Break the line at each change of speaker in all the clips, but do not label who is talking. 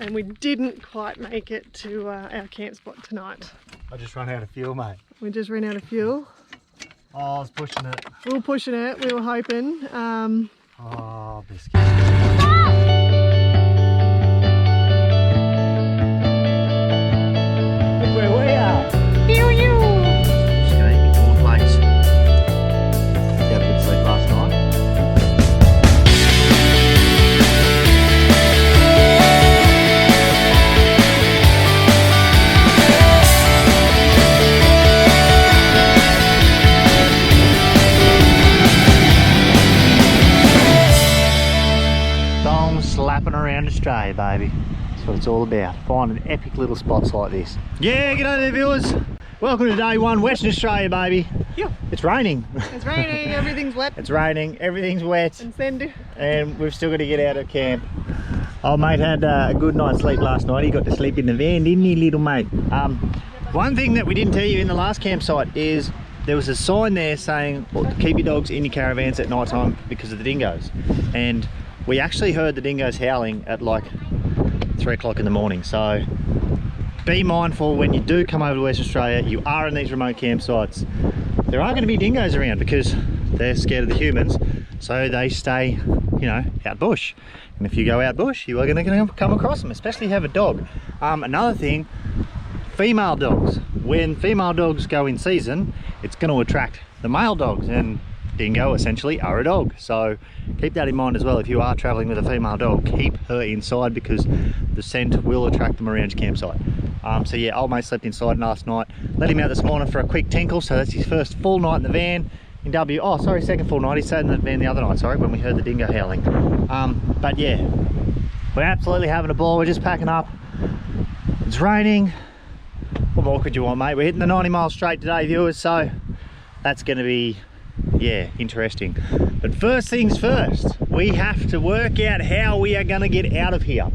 and we didn't quite make it to our camp spot tonight.
I just ran out of fuel, mate.
We just ran out of fuel.
Oh, I was pushing it.
We were pushing it, we were hoping.
Oh, biscuit. Look where we are. Just gonna eat my cornflakes. Had a good sleep last night. Slapping around Australia, baby. That's what it's all about. Finding epic little spots like this. Yeah, g'day there, viewers. Welcome to day one, Western Australia, baby. Yeah. It's raining.
It's raining, everything's wet.
It's raining, everything's wet.
And sandy.
And we've still got to get out of camp. Oh, mate had a good night's sleep last night. He got to sleep in the van, didn't he, little mate? One thing that we didn't tell you in the last campsite is there was a sign there saying, well, keep your dogs in your caravans at night time because of the dingoes. And we actually heard the dingoes howling at like 3 o'clock in the morning. So be mindful when you do come over to West Australia, you are in these remote campsites. There are going to be dingoes around because they're scared of the humans. So they stay, you know, out bush. And if you go out bush, you are going to come across them, especially if you have a dog. Another thing, female dogs. When female dogs go in season, it's going to attract the male dogs, and dingo essentially are a dog. So keep that in mind as well. If you are traveling with a female dog, keep her inside because the scent will attract them around your campsite. So yeah, old mate slept inside last night. Let him out this morning for a quick tinkle. So that's his first full night in the van in second full night. He stayed in the van the other night, sorry, when we heard the dingo howling. But yeah, we're absolutely having a ball. We're just packing up. It's raining. What more could you want, mate? We're hitting the 90 miles straight today, viewers, so that's going to be, yeah, interesting. But first things first, we have to work out how we are going to get out of here.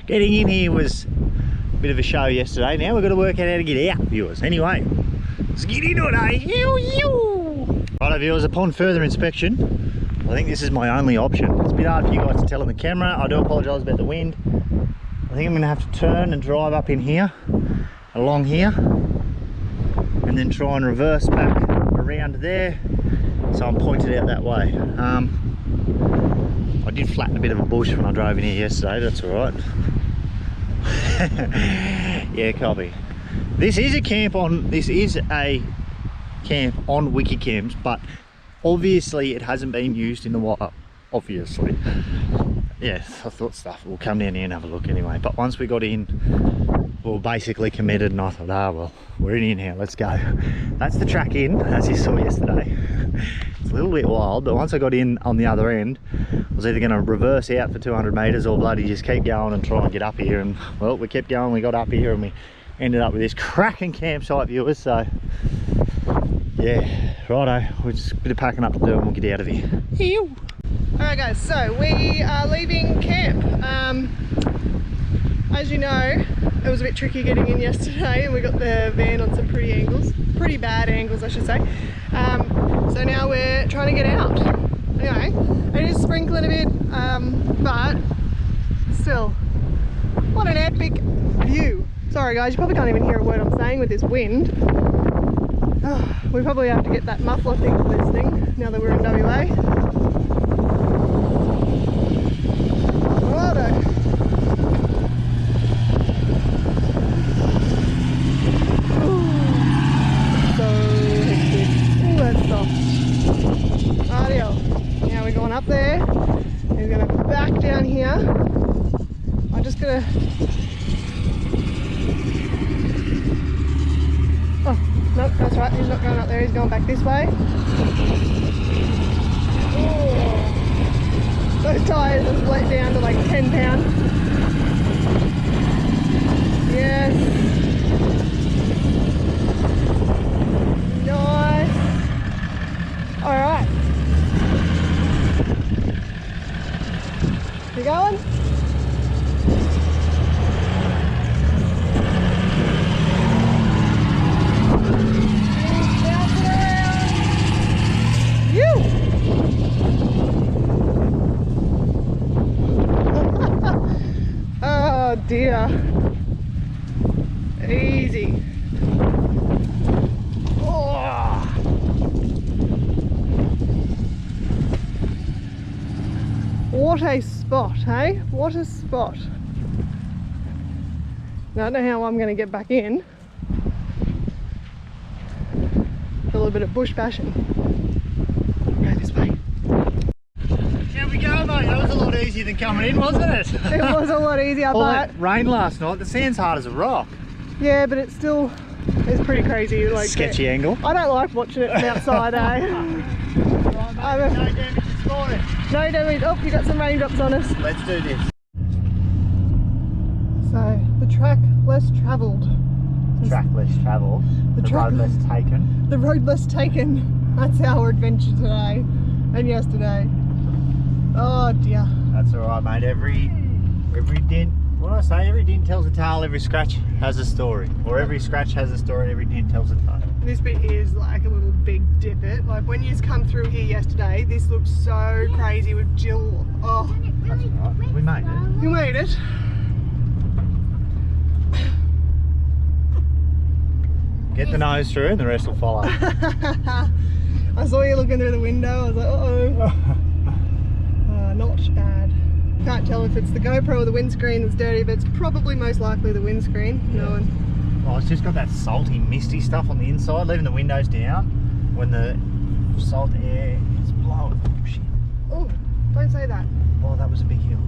Getting in here was a bit of a show yesterday. Now we've got to work out how to get out, viewers. Anyway, let's get into it, eh? Righto, viewers, upon further inspection, I think this is my only option. It's a bit hard for you guys to tell on the camera. I do apologise about the wind. I think I'm going to have to turn and drive up in here, along here, and then try and reverse back around there, so I'm pointed out that way. I did flatten a bit of a bush when I drove in here yesterday, that's alright. Yeah, copy. This is a camp on Wikicamps, but obviously it hasn't been used in a while, obviously. Yeah, I thought stuff, we'll come down here and have a look anyway, but once we got in, we were basically committed, and I thought, well, we're in here now, let's go. That's the track in, as you saw yesterday. It's a little bit wild, but once I got in on the other end, I was either going to reverse out for 200 metres or bloody just keep going and try and get up here. And well, we kept going, we got up here and we ended up with this cracking campsite, viewers. So yeah, righto, we're just a bit of packing up to do and we'll get out of here. Ew.
Alright guys, so we are leaving camp. As you know, it was a bit tricky getting in yesterday and we got the van on some pretty bad angles I should say. So now we're trying to get out. Anyway, it is sprinkling a bit, but still, what an epic view. Sorry guys, you probably can't even hear a word I'm saying with this wind. Oh, we probably have to get that muffler thing for this thing now that we're in WA. Up there, he's going to back down here. I'm just going to, oh no, that's right, he's not going up there, he's going back this way. Oh, those tyres have let down to like 10 pounds. Yes, nice. Alright, you going? Oh dear. Easy. Oh. What a spot, hey? What a spot. Now, I don't know how I'm going to get back in. A little bit of bush bashing. Go this way.
Here we go, mate. That was a lot easier than coming in, wasn't it?
It was a lot easier,
All
but
that rain last night, the sand's hard as a rock.
yeah, but it's pretty crazy. Like
Sketchy angle.
I don't like watching it from outside, eh?
No damage to score it.
No damage. Oh, you got some raindrops on us.
Let's do this.
So the track less travelled.
Track less travelled. The
track-
road less taken.
The road less taken. That's our adventure today and yesterday. Oh dear.
That's alright, mate. Every dent, what do I say? Every dent tells a tale, every scratch has a story. Or every scratch has a story, every dent tells a tale.
This bit here is like a little big divot. Like when you come through here yesterday, this looked so crazy with Jill. Oh,
That's alright. We made it.
you made it.
Get the nose through and the rest will follow.
I saw you looking through the window. I was like, uh-oh. Not bad. Can't tell if it's the GoPro or the windscreen that's dirty, but it's probably most likely the windscreen.
Yeah. Well, it's just got that salty, misty stuff on the inside, leaving the windows down when the salt air is blowing. Shit.
Oh, don't say that.
Oh, that was a big hill.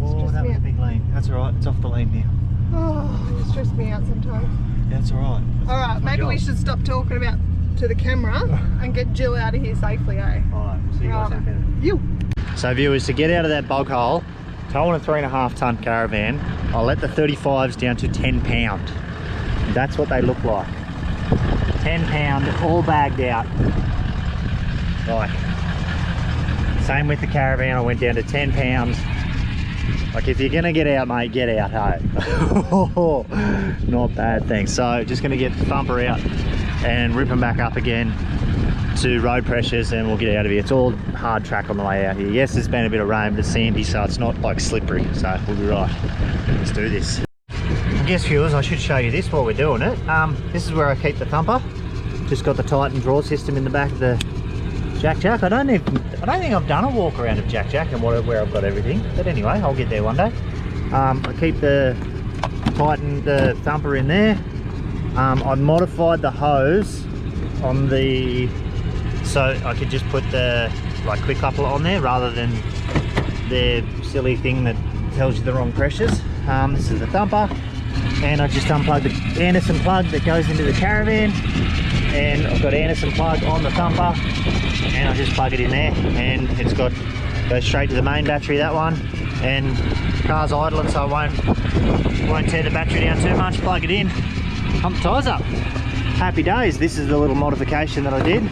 Oh,
Stressed
that
me
was a
out.
big lane. That's alright, it's off the lane now.
Oh, it stresses me out sometimes.
That's alright.
Alright, maybe we should stop talking about to the camera and get Jill out of here safely, eh?
Alright, we'll see you guys in a minute.
You.
So viewers, to get out of that bog hole, towing a 3.5 tonne caravan, I'll let the 35s down to 10 pound. That's what they look like. 10 pound, all bagged out. Right. Same with the caravan, I went down to 10 pounds. Like if you're gonna get out, mate, get out, hey. Not bad, thanks. So just gonna get the thumper out and rip them back up again to road pressures and we'll get out of here. It's all hard track on the way out here. Yes, there's been a bit of rain, but it's sandy, so it's not like slippery, so we'll be right. Let's do this. I guess viewers, I should show you this while we're doing it. This is where I keep the thumper. Just got the Titan draw system in the back of the Jack. I don't think I've done a walk around of Jack and where I've got everything, but anyway, I'll get there one day. I keep the Titan, the thumper in there. I modified the hose on the, so I could just put the like quick coupler on there rather than the silly thing that tells you the wrong pressures. This is the thumper, and I just unplugged the Anderson plug that goes into the caravan, and I've got Anderson plug on the thumper, and I just plug it in there, and it's goes straight to the main battery, that one, and the car's idling, so I won't tear the battery down too much. Plug it in, pump the tyres up. Happy days. This is the little modification that I did.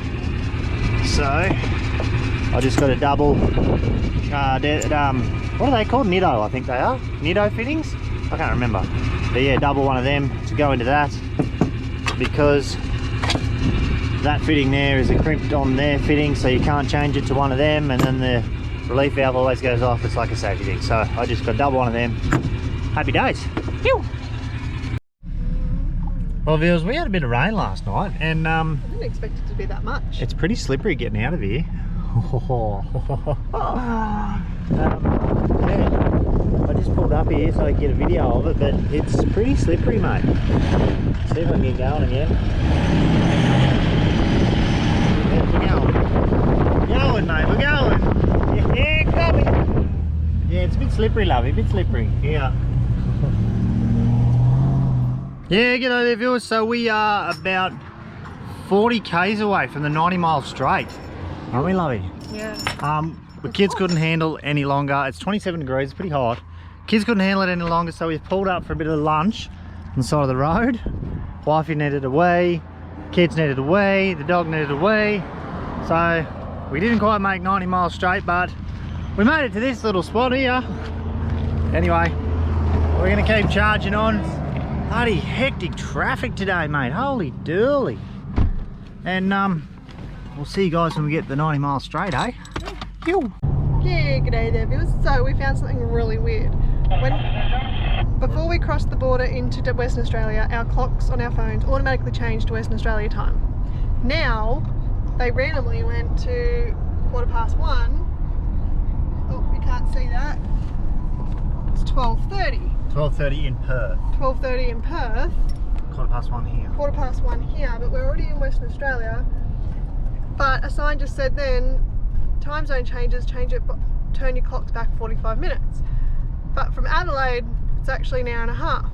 So I just got a double what are they called? Nitto, I think they are. Nitto fittings? I can't remember. But yeah, double one of them to go into that, because that fitting there is a crimped on their fitting, so you can't change it to one of them, and then the relief valve always goes off. It's like a safety thing. So I just got double one of them. Happy days. Phew. Well viewers, we had a bit of rain last night, and
I didn't expect it to be that much.
it's pretty slippery getting out of here. Yeah, I just pulled up here so I could get a video of it, but it's pretty slippery, mate. See if I can get going again. Yeah, we're going. Going, mate, we're going. Yeah, coming. Yeah, it's a bit slippery, lovey, a bit slippery. Yeah. Yeah, g'day there viewers. So we are about 40 k's away from the 90 mile straight, aren't we, lovey?
Yeah.
The kids couldn't handle any longer. It's 27 degrees, it's pretty hot. Kids couldn't handle it any longer, so we've pulled up for a bit of lunch on the side of the road. Wifey needed a wee, kids needed a wee, the dog needed a wee. So we didn't quite make 90 miles straight, but we made it to this little spot here. Anyway, we're gonna keep charging on. Bloody hectic traffic today, mate. Holy dooly. And we'll see you guys when we get the 90 miles straight, eh? Phew.
Yeah, g'day there viewers. So we found something really weird. Before we crossed the border into Western Australia, our clocks on our phones automatically changed to Western Australia time. Now, they randomly went to 1:15. Oh, you can't see that. It's 12:30.
12:30 in Perth.
12:30 in Perth.
1:15 here.
1:15 here, but we're already in Western Australia. But a sign just said then, time zone changes, turn your clocks back 45 minutes. But from Adelaide, it's actually an hour and a half.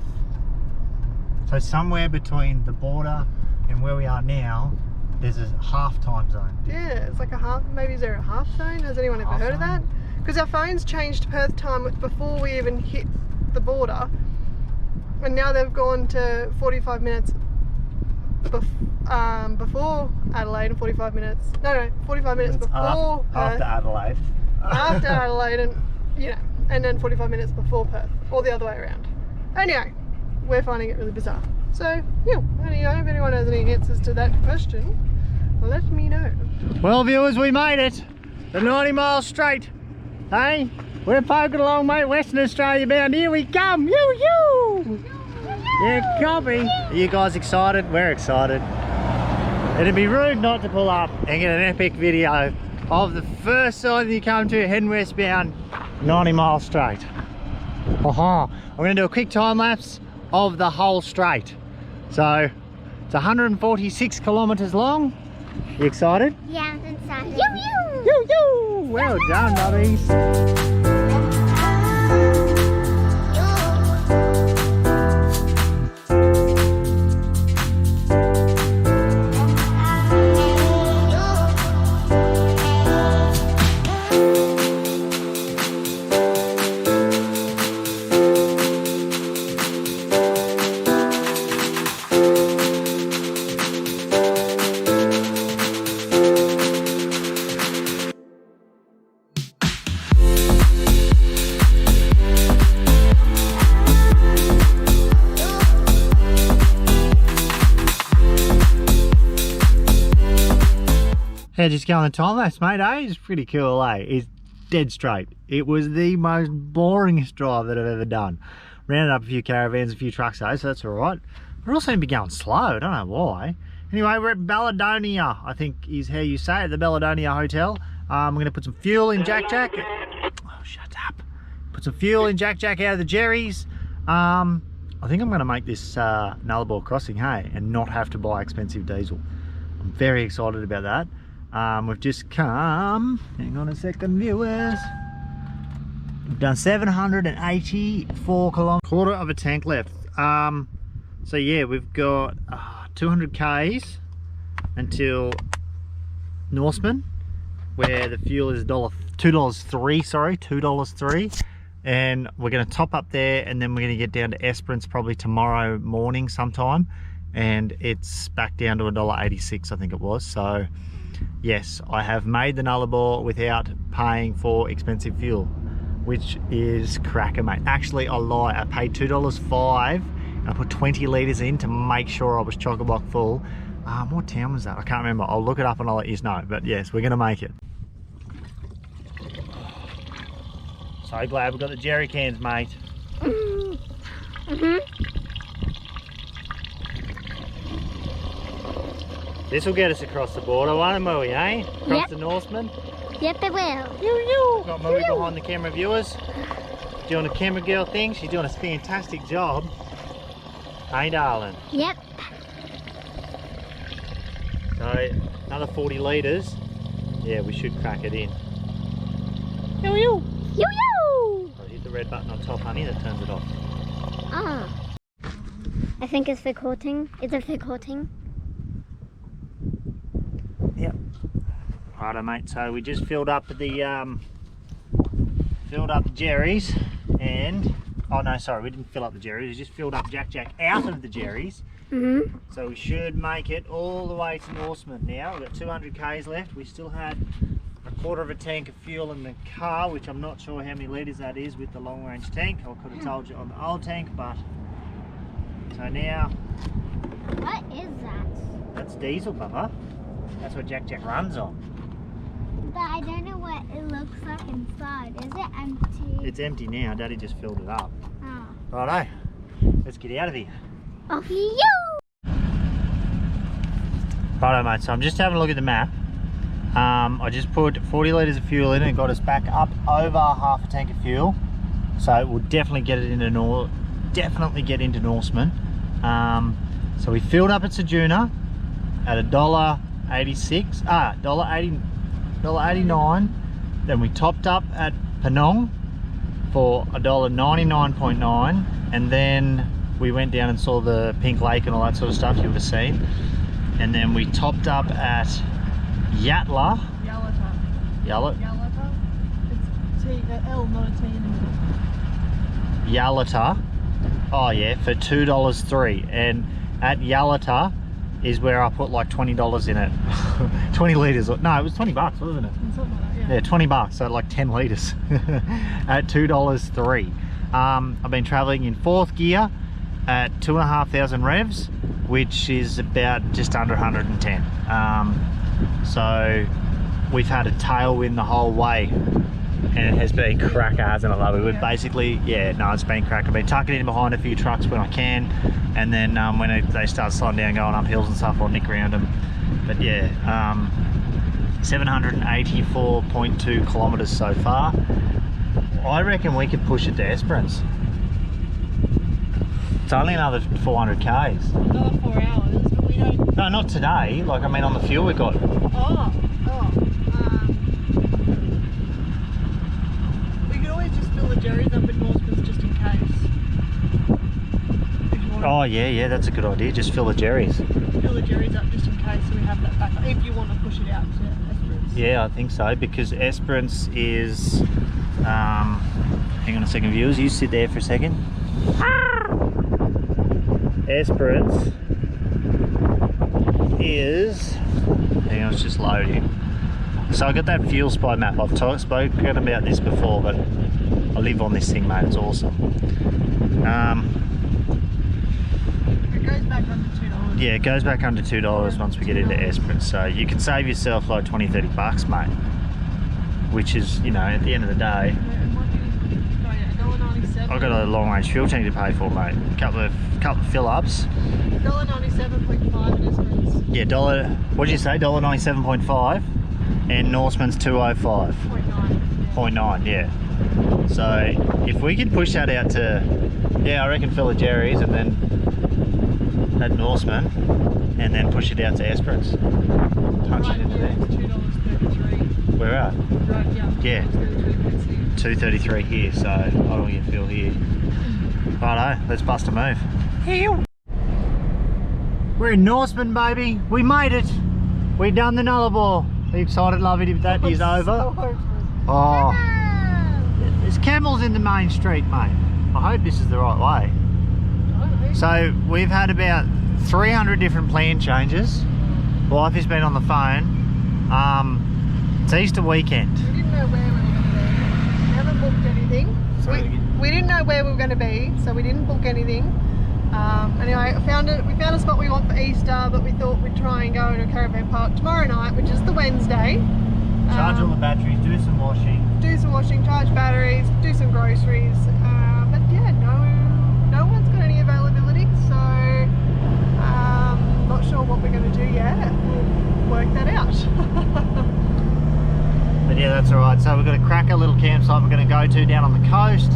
So somewhere between the border and where we are now, there's a half time zone.
Yeah, it's like a half, maybe is there a half zone? Has anyone ever heard of that? Because our phones changed Perth time before we even hit the border. And now they've gone to 45 minutes before Adelaide and 45 minutes, no, 45 minutes before Perth.
After Adelaide.
After Adelaide and, you know, and then 45 minutes before Perth, or the other way around. Anyway, we're finding it really bizarre. So, yeah, anyway, if anyone has any answers to that question, let me know.
Well, viewers, we made it. The 90 miles straight. Hey, we're poking along, mate. Western Australia bound. Here we come. You. Yeah, copy. Are you guys excited? We're excited. It'd be rude not to pull up and get an epic video of the first sign you come to heading westbound 90 miles straight. I'm going to do a quick time lapse of the whole straight. So it's 146 kilometers long. You excited?
Yeah, I'm excited.
You. Well done, buddies. Yeah, just going the time lapse, mate, eh? It's pretty cool, eh? It's dead straight. It was the most boringest drive that I've ever done. Rounded up a few caravans, a few trucks though, so that's alright. But it all seemed to be going slow, I don't know why. Anyway, we're at Balladonia, I think is how you say it, the Balladonia Hotel. I'm going to put some fuel in Jack Jack. Oh, shut up. Put some fuel in Jack Jack out of the Jerry's. I think I'm going to make this nullabour crossing, hey, and not have to buy expensive diesel. I'm very excited about that. We've just come, hang on a second, viewers. We've done 784 kilometers, quarter of a tank left. So yeah, we've got 200 Ks until Norseman, where the fuel is $2.03, and we're going to top up there, and then we're going to get down to Esperance probably tomorrow morning sometime, and it's back down to $1.86, I think it was. So yes, I have made the nullabour without paying for expensive fuel, which is cracker, mate. Actually, I lie. I paid $2.05 and I put 20 litres in to make sure I was chock-a-block full. What town was that? I can't remember. I'll look it up and I'll let you know. But yes, we're going to make it. So glad we've got the jerry cans, mate. This will get us across the border, won't it, Mooey, eh? Across the Norseman.
Yep, it will.
Got Mooey behind the camera, viewers. Doing a camera girl thing. She's doing a fantastic job. Hey, darling.
Yep.
So, another 40 litres. Yeah, we should crack it in.
Yo.
So hit the red button on top, honey, that turns it off.
I think it's recording. Is it recording?
Yep. Righto, mate. So we just filled up the Jerry's, and oh no, sorry, we didn't fill up the Jerry's. We just filled up Jack Jack out of the Jerry's. So we should make it all the way to Norseman now. We've got 200 Ks left. We still had a quarter of a tank of fuel in the car, which I'm not sure how many litres that is with the long range tank. I could have told you on the old tank, but so now.
What is that?
That's diesel, Bubba. That's what Jack Jack runs on.
But I don't know what it looks like inside. Is it empty?
It's empty now. Daddy just filled it up.
Oh.
Righto. Let's get out of here.
Off you!
Righto mate, so I'm just having a look at the map. I just put 40 litres of fuel in and got us back up over half a tank of fuel. So we'll definitely get it into Norseman. So we filled up at Sejuna at $1.86, $1.89. Then we topped up at Penong for $1.99.9, and then we went down and saw the Pink Lake and all that sort of stuff you would have seen. And then we topped up at Yatla.
Yalata. It's L, not a T in the middle.
Yalata. Oh yeah, for $2.03. And at Yalata is where I put like $20 in it. 20 litres. No, it was 20 bucks, wasn't it?
Something like that,
Yeah, 20 bucks, so like 10 litres at $2.03. I've been travelling in 4th gear at 2,500 revs, which is about just under 110. So we've had a tailwind the whole way, and it has been cracker, hasn't it, lovely? We've basically, yeah, no, it's been cracker. I've been tucking in behind a few trucks when I can, and then when they start slowing down, going up hills and stuff, I'll nick around them. But yeah, 784.2 kilometres so far. I reckon we could push it to Esperance. It's only another 400 k's.
Another 4 hours, but we don't...
No, not today. Like, I mean, on the fuel we got.
We could always just fill the jerrys up in Norseman's just in case. If you want
Oh yeah, that's a good idea. Just fill the jerrys.
fill the jerrys up just in case, so we have that back. If you want to push it out to Esperance.
Yeah, I think so, because Esperance is... hang on a second, viewers. You sit there for a second. Esperance is... Hang on, it's just loading. So I got that fuel supply map. I've spoken about this before, but I live on this thing, mate. It's awesome.
It goes back under $2.
Yeah, it goes back under $2 once we get into Esperance. So you can save yourself like 20-30 bucks, mate. Which is, you know, at the end of the day, I've got a long range fuel tank to pay for, mate. Couple of fill ups.
$1.97.5 in Esperance.
Yeah, what did you say? $1.97.5, and Norseman's 205. 0.9, yeah. So if we could push that out to, yeah, I reckon fill the Jerry's and then at Norseman, and then push it out to Esperance. Punch it into there.
$2.33.
Where at?
Right, yeah.
Yeah. 233 here, so I don't get fuel here. Righto, let's bust a move. We're in Norseman, baby. We made it. We done the nullabour. Are you excited, lovey, that is over? Oh, there's camels in the main street, mate. I hope this is the right way. So we've had about 300 different plan changes. Wife has been on the phone. It's Easter weekend.
We didn't know where we were going to be. We haven't booked anything. We didn't know where we were going to be, so we didn't book anything. Anyway, we found a spot we want for Easter, but we thought we'd try and go to a caravan park tomorrow night, which is the Wednesday.
Charge all the batteries, do some washing.
Charge batteries, do some groceries. But yeah, no one's got any availability, so not sure what we're going to do yet. We'll work that out.
But yeah, that's alright. So we've got a cracker little campsite we're going to go to down on the coast.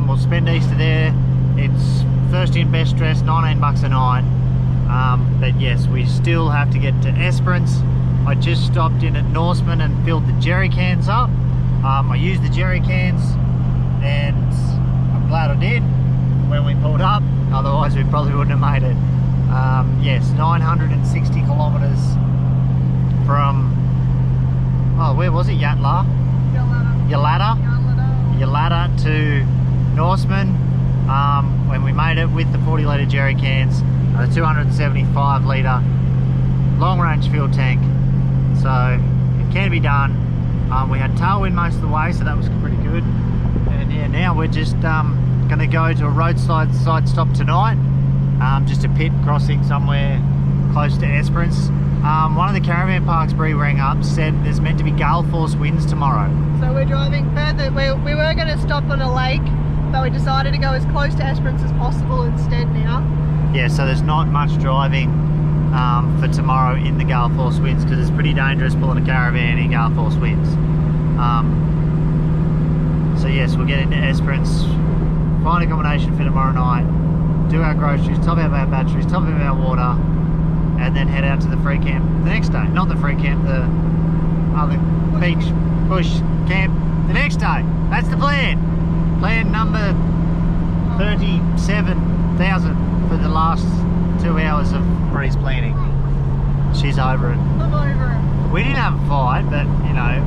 We'll spend Easter there. It's first in, best dressed, 19 bucks a night. But yes, we still have to get to Esperance. I just stopped in at Norseman and filled the jerry cans up. I used the jerry cans, and I'm glad I did when we pulled up. Otherwise we probably wouldn't have made it. Yes, 960 kilometers from, oh, where was it? Yatla to Norseman. When we made it with the 40 litre jerry cans, a 275 litre long range fuel tank. So it can be done. We had tailwind most of the way, so that was pretty good. And yeah, now we're just going to go to a roadside side stop tonight. Just a pit crossing somewhere close to Esperance. One of the caravan parks Bree rang up, said there's meant to be gale force winds tomorrow.
So we're driving further. We were going to stop on a lake but we decided to go as close to Esperance as possible instead now.
Yeah, so there's not much driving for tomorrow in the gale force winds because it's pretty dangerous pulling a caravan in gale force winds. So yes, we'll get into Esperance, find accommodation for tomorrow night, do our groceries, top up our batteries, top up our water, and then head out to the free camp the next day. Not the free camp, the other beach bush camp the next day. That's the plan. Plan number 37,000 for the last 2 hours of Bree's planning. She's over it.
I'm over it.
We didn't have a fight, but you know,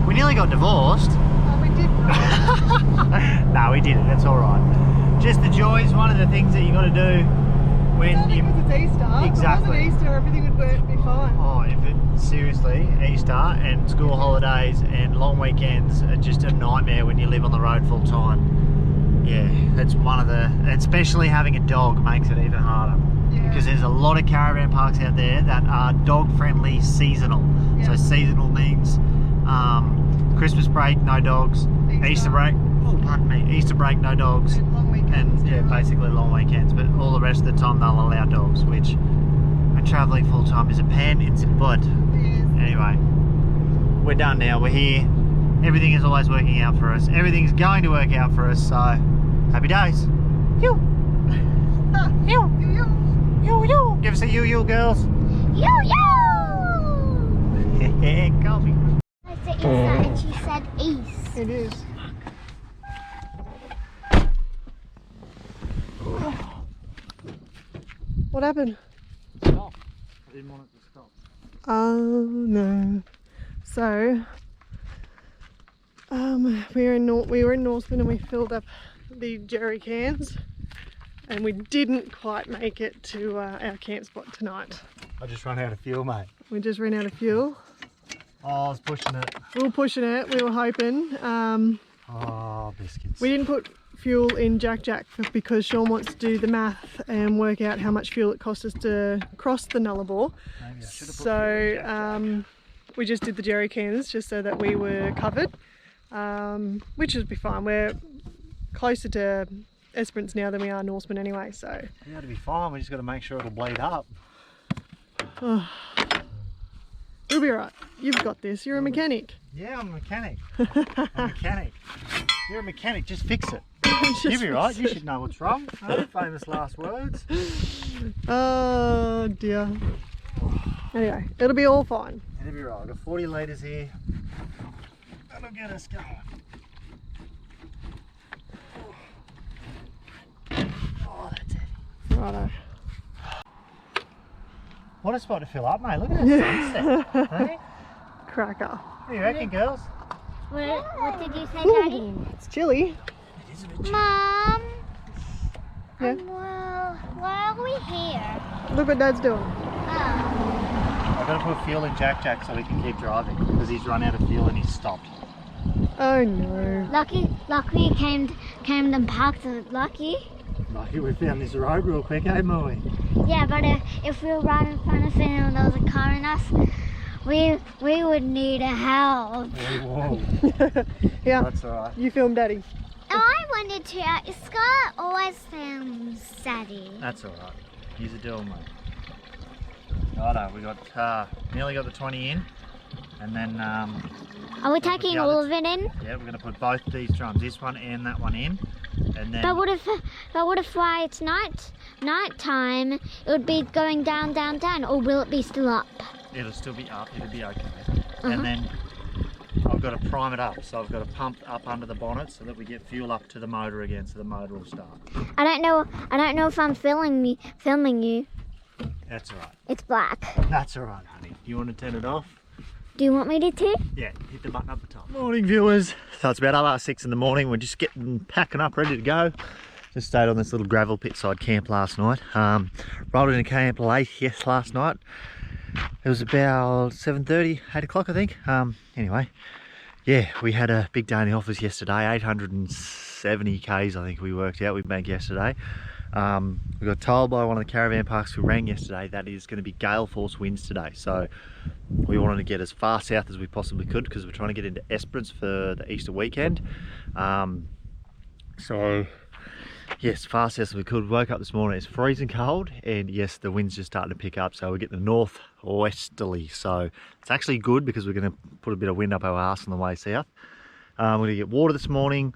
we nearly got divorced.
Oh, we did.
No, we didn't. That's all right. Just the joys. One of the things that you got to do when
It's
you
because it's Easter.
Exactly.
If it wasn't Easter, everything would be fine.
Oh, if it seriously, Easter and school holidays and long weekends are just a nightmare when you live on the road full time. Yeah, that's one of the, especially having a dog makes it even harder.
Yeah.
Because there's a lot of caravan parks out there that are dog friendly seasonal.
Yeah.
So seasonal means Christmas break, no dogs. Easter break, oh pardon me, Easter break, no dogs.
And long weekends.
And yeah, basically long weekends, but all the rest of the time they'll allow dogs, which when travelling full time is a pain in the butt.
Yes.
Anyway, we're done now, we're here. Everything is always working out for us. Everything's going to work out for us, so happy days. You. You. You, you. Give us a you, girls.
Yo, yo!
Coffee.
I said east and she said east.
It is. What happened?
Stop. I didn't want it to stop.
Oh no. So we were in Norseman and we filled up the jerry cans and we didn't quite make it to our camp spot tonight.
I just ran out of fuel, mate.
We just ran out of fuel.
Oh, I was pushing it.
We were pushing it, we were hoping.
Oh, biscuits.
We didn't put fuel in Jack because Sean wants to do the math and work out how much fuel it costs us to cross the nullabour.
Maybe I should have put fuel in
So
Jack.
we just did the jerry cans just so that we were covered, which would be fine. We're closer to Esperance now than we are Norseman anyway, so.
Yeah, it'll be fine. We just got to make sure it'll bleed up.
Oh, we'll be alright. You've got this. You're a mechanic.
Yeah, I'm a mechanic. I'm a mechanic. You're a mechanic. Just fix it.
Just
You'll be right.
fix
You
it.
should know what's wrong. Famous last words.
Oh dear. Anyway, it'll be all fine.
It'll be right. I've got 40 litres here. That'll get us going. Oh, that's heavy.
Righto.
What a spot to fill up, mate. Look at that sunset. Hey?
Cracker.
What do you reckon, girls?
What did you say, Daddy?
Ooh, it's chilly.
It is a bit chilly.
Mom,
Yeah.
well, why are we here?
Look what Dad's doing.
Oh,
I've got to put fuel in Jack so we can keep driving because he's run out of fuel and he's stopped.
Oh no.
lucky you came and parked it. Lucky.
Lucky we found this road real quick, eh, Moe?
Yeah, but if we were right in front of it and there was a car in us, we would need a help.
Whoa.
Yeah,
That's alright.
you film Daddy.
I wanted to. Scott always films Daddy.
That's alright. He's a deal, mate. Righto, we got nearly got the 20 in, and then
Are we taking
the
all
other
of it in?
yeah, we're gonna put both these drums, this one and that one in, and then
But what if why it's night time? It would be going down, or will it be still up?
it'll still be up. It'll be okay. And then I've got to prime it up, so I've got to pump up under the bonnet so that we get fuel up to the motor again, so the motor will start.
I don't know if I'm filming you.
That's alright.
It's black.
That's alright, honey. You want to turn it off?
Do you want me to too?
Yeah, hit the button up the top. Morning, viewers. So it's about 6 in the morning. We're just packing up, ready to go. Just stayed on this little gravel pit side camp last night. Rolled into camp late last night. It was about 7:30, 8 o'clock, I think. Anyway, yeah, we had a big day in the office yesterday. 870 k's, I think we worked out. We made yesterday. We got told by one of the caravan parks who rang yesterday that it is going to be gale force winds today. So we wanted to get as far south as we possibly could because we're trying to get into Esperance for the Easter weekend. So yes, fast as we could. Woke up this morning, it's freezing cold, and yes, the wind's just starting to pick up, so we get the northwesterly, so it's actually good because we're going to put a bit of wind up our arse on the way south. We're going to get water this morning,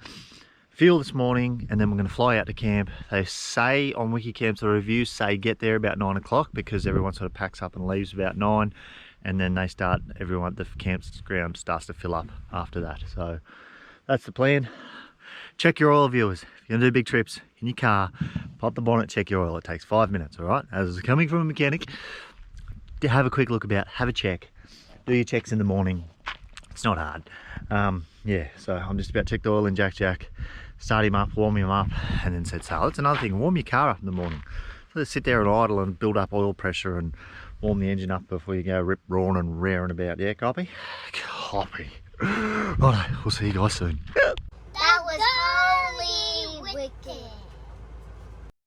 fuel this morning, and then we're going to fly out to camp. They say on Wikicamps, the reviews say get there about 9 o'clock because everyone sort of packs up and leaves about 9, and then they start, everyone, the campground starts to fill up after that. So that's the plan. Check your oil, viewers. If you're going to do big trips in your car, pop the bonnet, check your oil. It takes 5 minutes, all right? As coming from a mechanic, have a quick look about, have a check, do your checks in the morning. It's not hard. Yeah, so I'm just about to check the oil in Jack, start him up, warm him up, and then set sail. That's another thing, warm your car up in the morning. So just sit there and idle and build up oil pressure and warm the engine up before you go rip roaring and raring about. Yeah, copy? Copy. Right, we'll see you guys soon.